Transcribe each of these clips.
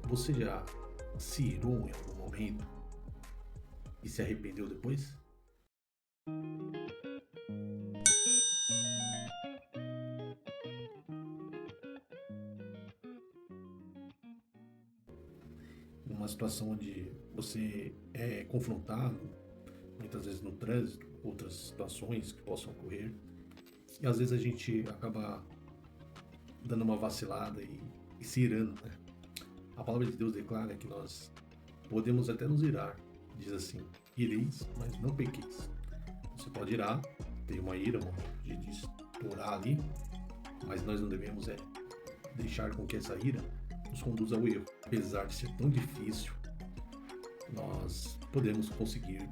Você já se irou em algum momento e se arrependeu depois? Numa situação onde você é confrontado, muitas vezes no trânsito, outras situações que possam ocorrer, e às vezes a gente acaba dando uma vacilada e se irando, né? A palavra de Deus declara que nós podemos até nos irar. Diz assim: ireis, mas não pequeis. Você pode irar, ter uma ira, um momento de estourar ali, mas nós não devemos deixar com que essa ira nos conduza ao erro. Apesar de ser tão difícil, nós podemos conseguir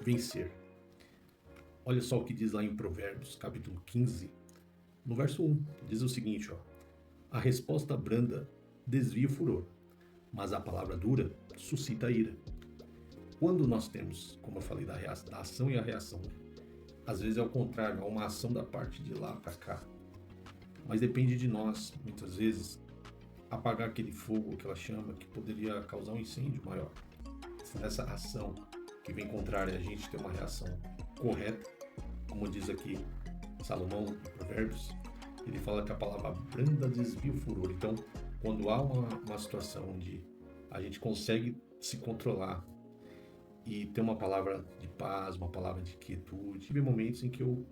vencer. Olha só o que diz lá em Provérbios, capítulo 15, no verso 1. Diz o seguinte, ó: a resposta branda desvia o furor, mas a palavra dura suscita a ira. Quando nós temos, como eu falei, da ação e a reação, às vezes é o contrário, há uma ação da parte de lá para cá. Mas depende de nós, muitas vezes, apagar aquele fogo, aquela chama que poderia causar um incêndio maior. Se nessa ação que vem contrária a gente ter uma reação correta, como diz aqui Salomão em Provérbios, ele fala que a palavra branda desvia o furor. Então, quando há uma situação onde a gente consegue se controlar e ter uma palavra de paz, uma palavra de quietude, tive momentos em que eu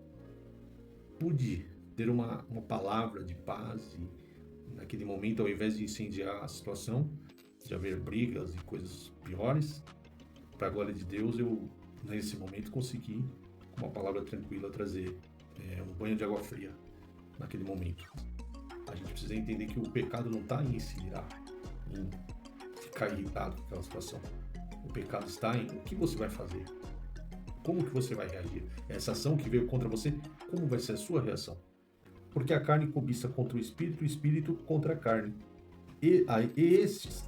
pude ter uma palavra de paz e naquele momento, ao invés de incendiar a situação, de haver brigas e coisas piores, para a glória de Deus, eu nesse momento consegui, com uma palavra tranquila, trazer um banho de água fria naquele momento. A gente precisa entender que o pecado não está em se irar, em ficar irritado com aquela situação. O pecado está em o que você vai fazer, como que você vai reagir. Essa ação que veio contra você, como vai ser a sua reação? Porque a carne cobiça contra o espírito contra a carne. E estes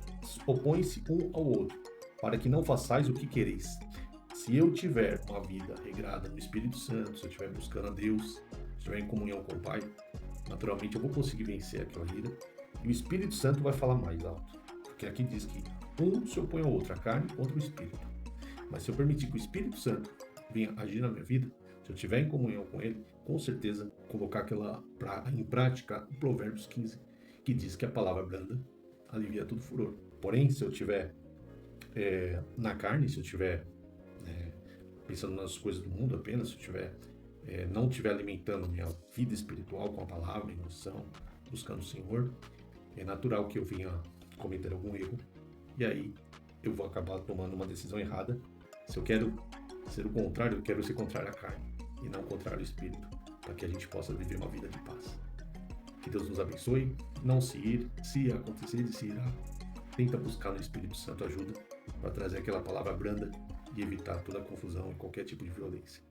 opõem-se um ao outro, para que não façais o que quereis. Se eu tiver uma vida regrada no Espírito Santo, se eu estiver buscando a Deus, se eu estiver em comunhão com o Pai, naturalmente eu vou conseguir vencer aquela ira. E o Espírito Santo vai falar mais alto. Porque aqui diz que um se opõe ao outro, a carne contra o Espírito. Mas se eu permitir que o Espírito Santo venha agir na minha vida, se eu estiver em comunhão com Ele, com certeza colocar em prática o Provérbios 15, que diz que a palavra branda alivia todo furor. Porém, se eu estiver na carne, se eu estiver pensando nas coisas do mundo apenas, se eu estiver não estiver alimentando minha vida espiritual com a palavra, em oração, buscando o Senhor, é natural que eu venha cometer algum erro, e aí eu vou acabar tomando uma decisão errada. Se eu quero ser o contrário, eu quero ser contrário à carne, e não contrário ao Espírito, para que a gente possa viver uma vida de paz. Que Deus nos abençoe, não se ir, se acontecer de se irar, tenta buscar no Espírito Santo ajuda para trazer aquela palavra branda e evitar toda a confusão e qualquer tipo de violência.